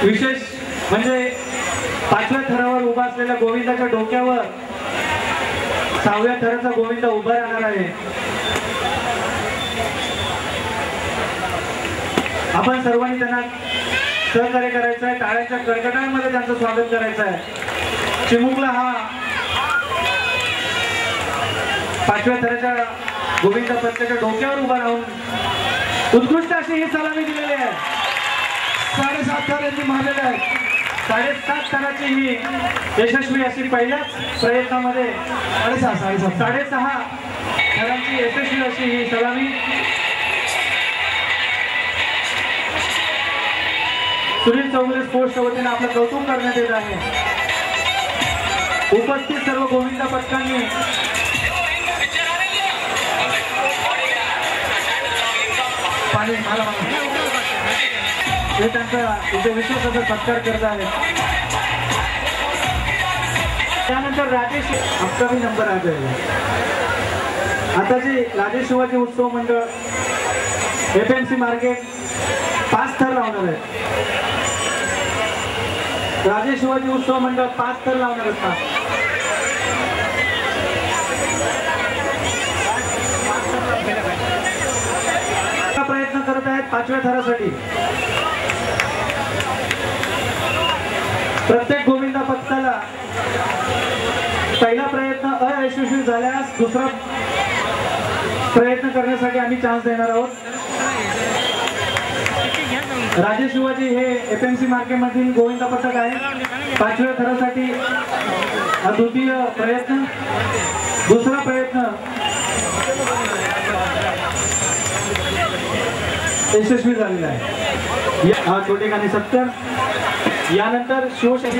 विशेष म्हणजे 5व्या थरावर उभा असलेल्या गोविंदाच्या डोक्यावर 6व्या थराचा गोविंद उभा राहणार आहे। आपण सर्वांनी त्यांना सहकार्य करायचं आहे, टाळ्यांच्या कडकडाटांमध्ये त्यांचं स्वागत करायचं आहे। चिमुकला हा 5व्या थराच्या गोविंद पंथाच्या डोक्यावर उभा राहून उत्कृष्ट अशी ही सलामी दिलेली आहे। 7.5 थर यांनी मारलेले आहेत। 7.5 थराची ही यशस्वी अशी पहिल्याच प्रयत्नामध्ये 6.5 थरांची यशस्वी अशी ही सलामी सुनील चौगुले स्पोर्ट्सच्या वतीने आपलं कौतुक करण्यात येत आहे। उपस्थित सर्व गोविंद पथकांनी हे त्यांचा इथे विश्वासाचा सत्कार करत आहे। त्यानंतर राजेश आपका भी नंबर आ जाएगा। आता जी राजेश शिवाजी उत्सव मंडळ FMC मार्केट 5 थर लावणार आहे। राजेश शिवाजी उत्सव मंडळ 5 थर लावणार असतात। प्रयत्न करत आहेत 5व्या थरासाठी। प्रत्येक गोविंद पथकाला पहिला प्रयत्न अयशस्वी झाल्यास दुसरा प्रयत्न करण्यासाठी आम्ही चान्स देणार आहोत। राजेश शिवाजी हे FMC मार्केटमधील गोविंद पथक आहे। 5व्या थरासाठी द्वितीय प्रयत्न, दुसरा प्रयत्न यशस्वी झालेला आहे। हा छोटेखानी 70। यानंतर शिवशक्ती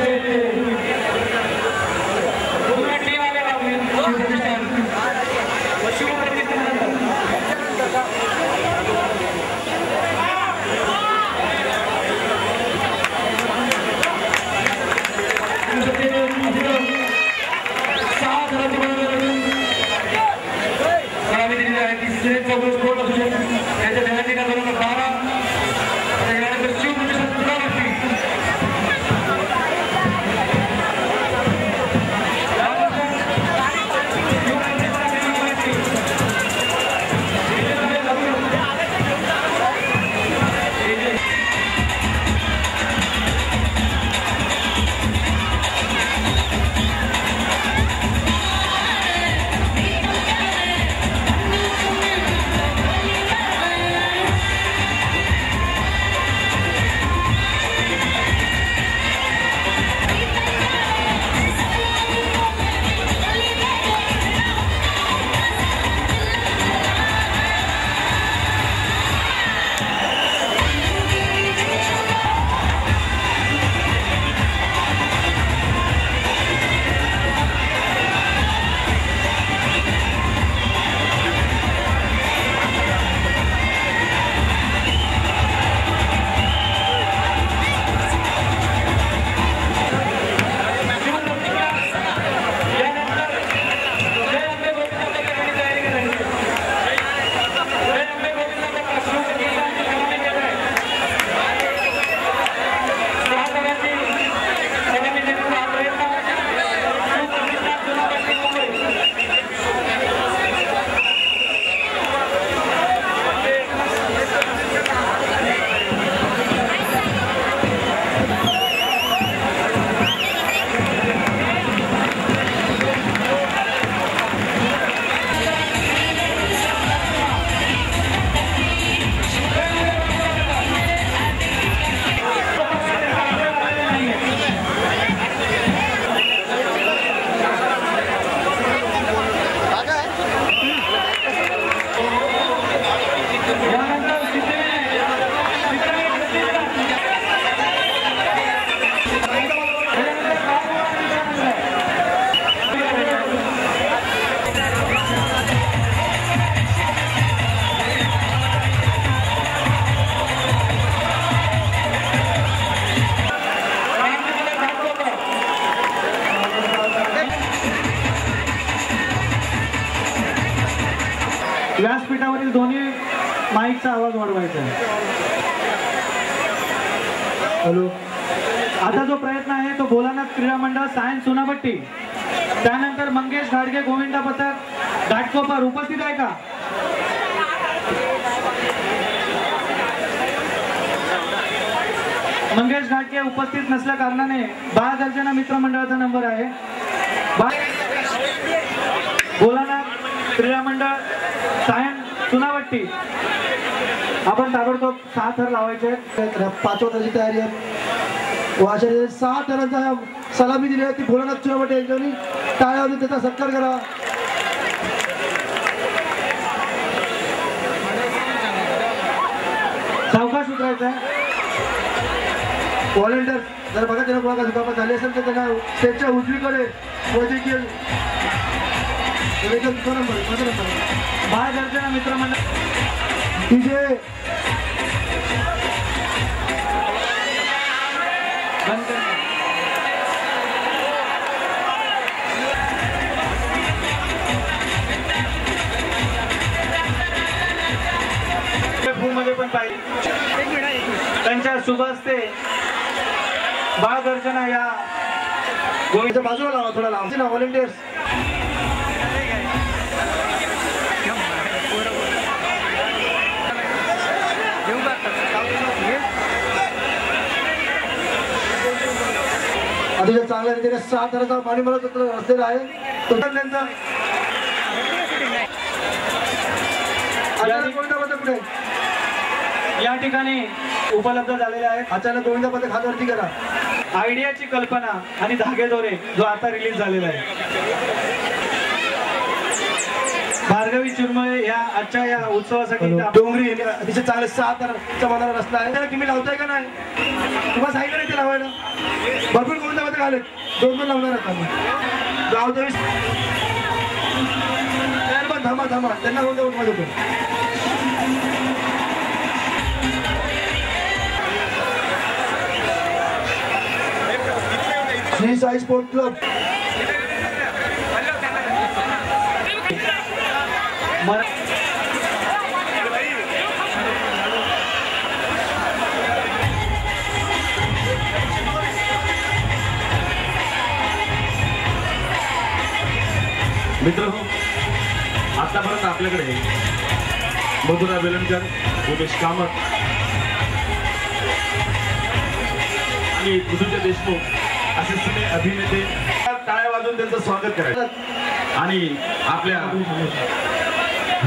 व्यासपीठावरील दोन्ही माईकचा आवाज वाढवायचा आहे। हॅलो आता जो प्रयत्न आहे तो भोलानाथ क्रीडा मंडळ सायन्स सोनापट्टी, त्यानंतर मंगेश घाडगे गोविंदा पथक घाटकोपर उपस्थित आहे का? मंगेश घाटगे उपस्थित नसल्या कारणाने बाळगर्जना मित्र मंडळाचा नंबर आहे। भोलानाथ क्रीडा मंडळ सायन्स सोनापट्टी, आपण ताबडतोब 6 थर लावायचे। 5व्या थराची तयारी आहे। अशा 6 थरांचा सलामी दिली आहे ती भोलानाथ सोनापट्टी यांच्यानी टाळ्या वाजवून त्याचा सत्कार करा। सावकाश उतरायचा आहे। व्हॉलेंटियर जर बघा त्यांना कोणाला दुखापत झाली असेल तर त्यांना स्टेजच्या उजवीकडे वैद्यकीय बाळगर्जना मित्र मंडळ तिचे मध्ये पण पाहिजे त्यांच्या शुभ हस्ते बाळगर्जना या गोविंदच्या बाजूला लावा, थोडा लांब ना व्हॉलेंटियर्स। अतिशय चांगल्या रीतीने 6 थराचा पाणी मला असलेला आहे तो त्यांचा गोविंदा पथक कुठे या ठिकाणी उपलब्ध झालेले आहेत। अचानक गोविंदा पथक हातवरती करा। आयडियाची कल्पना आणि धागेदोरे जो आता रिलीज झालेला आहे। भार्गवी चिरमुळे या आजच्या या उत्सवासाठी डोंगरी अतिशय चांगले 6 थराचा मनाला रचला आहे। त्याला तुम्ही लावताय का नाही? तुम्हाला सांगितलं नाही ते लावायला? भरपूर गोविंदा पथक आले, 2 लावणार आहेत आम्ही लावतोय। पण थांबा त्यांना गोविंदा पथक मध्ये होतो। श्री साई स्पोर्ट क्लब मित्रांनो, आतापर्यंत आपल्याकडे मधुरा वेलणकर, उमेश कामत आणि पृथ्वीराज देशमुख असे सगळे अभिनेते टाळ्या वाजवून त्यांचं स्वागत करायचं आणि आपल्या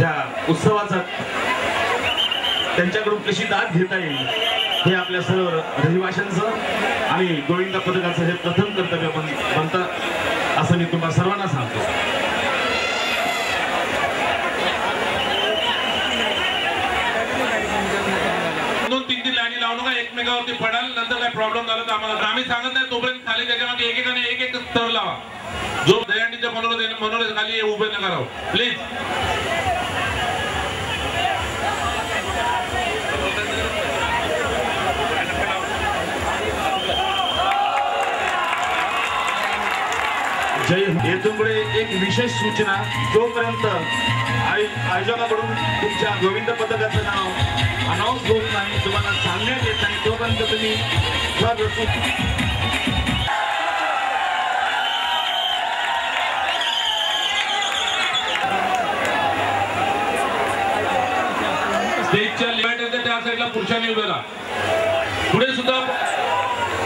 या उत्सवाचा त्यांच्याकडून कशी दाद घेता येईल हे आपल्या सर्व रहिवाशांचं आणि गोविंदा पथकाचं हे प्रथम कर्तव्य बनतं असं मी तुम्हाला सर्वांना सांगतो। 2-3 लाईनी लावू नका, एकमेकावरती पडाल, नंतर काय प्रॉब्लेम झाला तर आम्हाला आम्ही सांगत नाही तोपर्यंत खाली त्याच्यामध्ये एकेकाने एक स्तर लावा। जो दहीहंडीच्या मनोरे खाली उभे नका राहू प्लीज। येथून पुढे एक विशेष सूचना, जोपर्यंत आयोजकाकडून तुमच्या गोविंद पथकाचं नाव अनाऊन्स होत नाही, तुम्हाला सांगण्यात येत नाही, तोपर्यंत तुम्ही स्टेजच्या लिमिट त्या साईडला पुरुषांनी उभे राहा, पुढे सुद्धा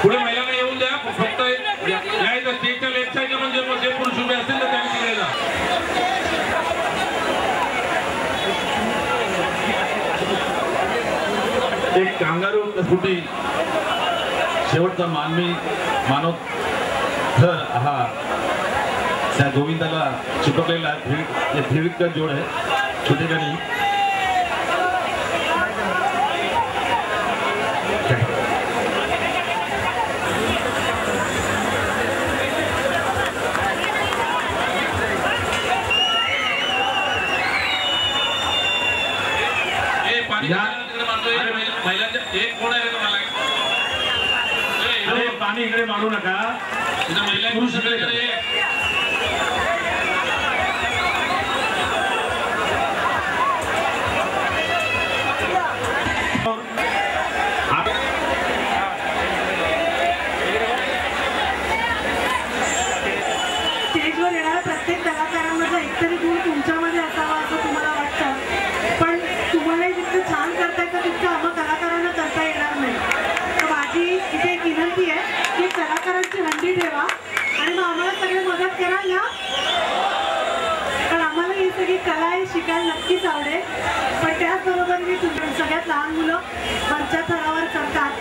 पुढे महिलांना येऊन द्या, फक्त यायचं स्टेजच्या लेफ्ट साईडला म्हणजे जे पुरुष उभे असतील तर त्यांनी तिकडे जा। एक कांगारू कसोटी शेवटचा मानव थर हा त्या गोविंदाला चिपकलेला फेविक्विक जोड आहे ठिकाणी। पाणी इकडे मारू नका, पुरुष सगळ्यात लहान मुलं वरच्या थरावर चढतात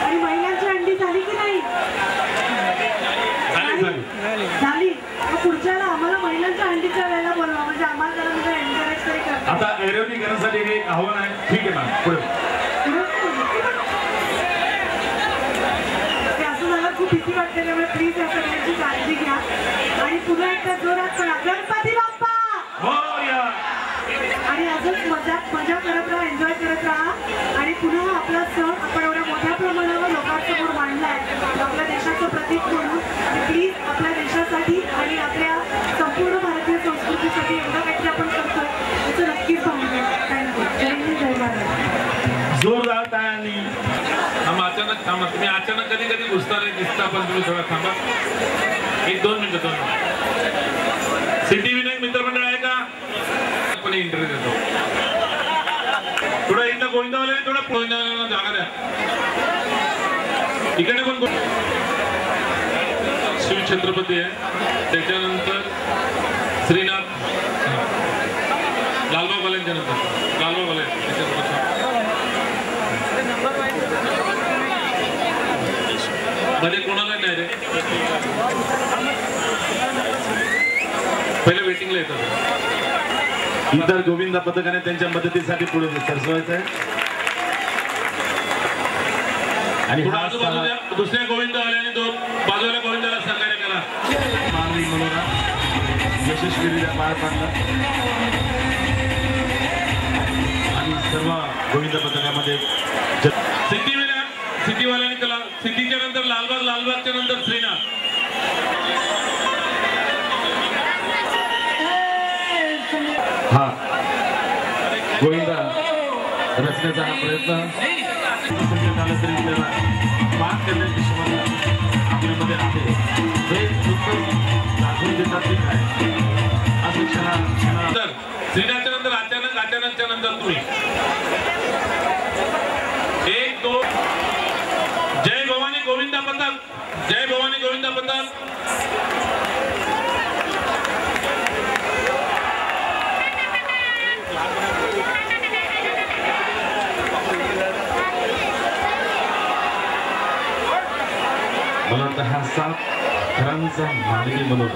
आणि महिलांची अंडी झाली की नाही झाली मग पुढच्याला आम्हाला महिलांच्या अंडीच्या वेळेला बोलवा म्हणजे आम्हाला जरा म्हणजे एन्करेज तरी करतात. आता एरोनीकरणासाठी एक आव्हान आहे. ठीक आहे मॅम पुढे असं मला खूप भीती वाटते त्यामुळे प्लीज या सगळ्यांची काळजी घ्या आणि पुन्हा एकदा जोरात पण गणपती बाप्पा आणि अजून मजा करत राहा एन्जॉय करत राहा आणि पुन्हा आपला सण आपण एवढ्या मोठ्या प्रमाणावर लोकांसमोर मांडलाय आपल्या देशाचं प्रतीक म्हणून प्लीज आपल्या देशासाठी आणि आपल्या संपूर्ण भारतीय संस्कृतीसाठी एवढं काहीतरी आपण करतोय त्याचं नक्कीच पाहून घ्या. थँक्यू. जय हिंद जय भारत. जोरदार टाळ्यांनी. अचानक थांबा तुम्ही अचानक कधी कधी घुसणार आहे दिसता पण तुम्ही थोडा थांबा 1-2 मिनिटं 2 मिनिटं. सिद्धिविनायक मित्रमंडळ आहे का पण इंटरव्ह्यू देतो थोडा इथं गोविंदावाला थोडा गोविंदावाला जागा द्या इकडे पण शिव छत्रपती आहे त्याच्यानंतर श्रीनाथ लालबाग वाल्यांच्या नंतर लालबाग वाले मध्ये कोणाला नाही रे पहिले वेटिंगला येतात इतर गोविंदा पथकाने त्यांच्या मदतीसाठी पुढे सरसवायचं आहे आणि दुसऱ्या गोविंदावाल्याने 2 बाजूला गोविंदाला सहकार्य करा. मानवी मनोरा यशस्वीरित्या पार पाडला आणि सर्व गोविंदा पथकामध्ये सिद्धिवाल्याने केला. सिद्धीच्या नंतर लालबागच्या नंतर श्रीनाथ. हा गोविंदा रचण्याचा हा प्रयत्न झाला तरी त्याला मात करण्याची क्षमता आपल्यामध्ये आहे हे दाखवून देतात की काय असं क्षणा श्रीनाथच्या नंतर अचानकच्या नंतर तुम्ही 1-2 जय भवानी गोविंदा पथक जय भवानी गोविंदा पथक मला वाटतं हा 7 थरांचा मानवी मनोरा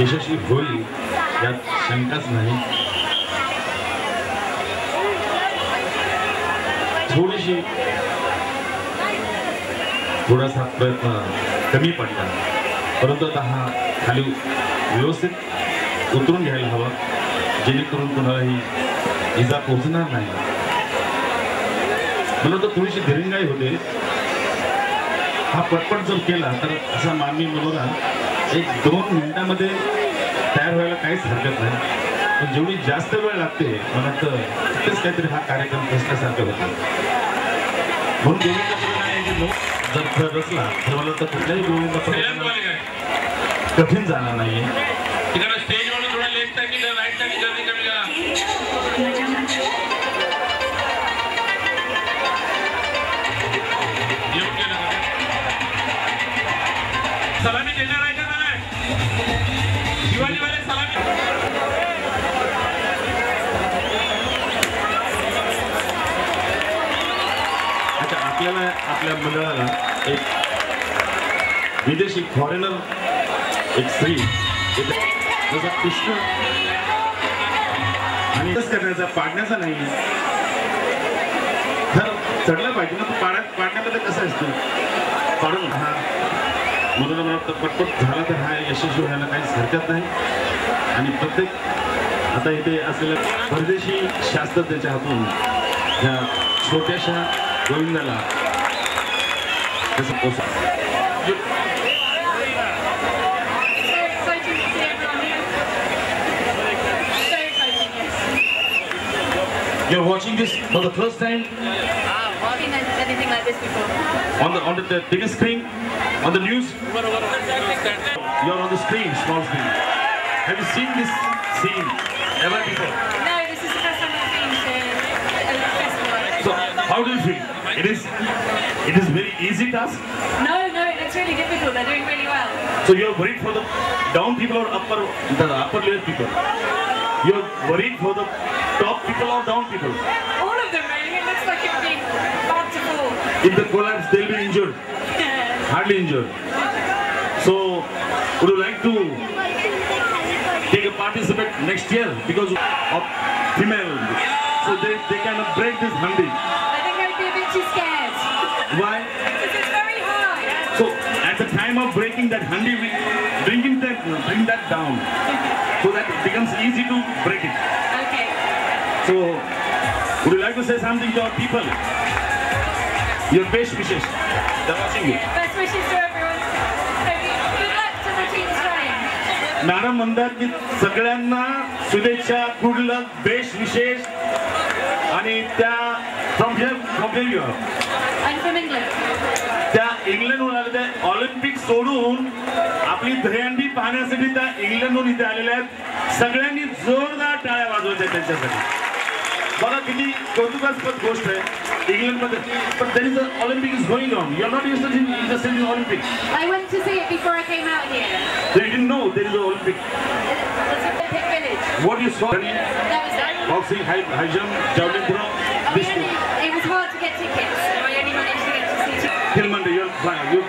यशस्वी होईल यात शंकाच नाही. थोडासा प्रयत्न कमी पडला परंतु आता हा खाली व्यवस्थित उतरून घ्यायला हवा जेणेकरून कुणालाही इजा पोहोचणार नाही. मला तर थोडीशी दिरंगाई होते. हा पटपट जर केला तर असा मानवी मनोरा 1-2 मिनिटांमध्ये तयार व्हायला काहीच हरकत नाही पण जेवढी जास्त वेळ लागते मला तर तिथेच काहीतरी हा कार्यक्रम कसल्यासारखं होतो. म्हणून गोविंदा पथकाने जर रचला तर मला तर कुठल्याही गोविंदा पथकाला कठीण जाणार नाहीये. तिकडे स्टेजवरून थोडा लेफ्ट साईड राईट साईड गर्दी कमी करा. सलामी देणार आहे का नाही शिवाजीवाले सलामी अच्छा आपल्याला आपल्या मंडळाला एक विदेशी फॉरेनर एक स्त्री जसा कृष्ण आणि करण्याचा पाडण्याचा नाही तर चढलं पाहिजे ना तो पाडण्यामध्ये कसं असतं पाडून हा म्हणून मला पटपट झाला तर हा यशस्वी व्हायला काहीच हरकत नाही. आणि प्रत्येक आता इथे असलेल्या परदेशी शास्त्रज्ञाच्या हातून ह्या छोट्याशा गोविंदाला कसं पोहोचत You're watching this for the first time? Seen anything like this before? On the biggest screen? On the news? You're on the screen, small screen. Have you seen this scene ever before? No, this is the first time I've been to a festival. So, how do you feel? It is very easy task? No, it's really difficult. They're doing really well. So you're worried for the down people or the upper layer people? You're worried for the top people or down people? All of them really. It looks like it would be about to fall. If they collapse, they'll be injured. Hardly injured. So, would you like to take a participate next year because of female? So they can break this handi. I think I'd be a bit too scared. Why? Because it's very high. So at the time of breaking that handi, we bring that down so that it becomes easy to break it. Okay. So would you like to say something to our people? Your best wishes. They're watching you. Best wishes to everyone. Good luck to the team trying. Madam म्हणतात की सगळ्यांना शुभेच्छा, good लक, best विशेष आणि त्या from you I'm from England. त्या इंग्लंडहून आले त्या ऑलिम्पिक सोडून आपली दहीहंडी पाहण्यासाठी त्या इंग्लंडहून इथे आलेल्या आहेत. सगळ्यांनी जोरदार टाळ्या वाजवायच्या त्यांच्यासाठी. बघा किती कौतुकास्पद गोष्ट आहे इंग्लंडमध्ये. पण there is an Olympic is going on. You are not interested in Olympics. I went to see it before I came out here. So you didn't know there is an Olympic. It's a Olympic village. What you saw? That was it. Boxing, high jump, javelin throw. It was hard to get tickets, so I only managed to get to see Kilmande, you're flying. You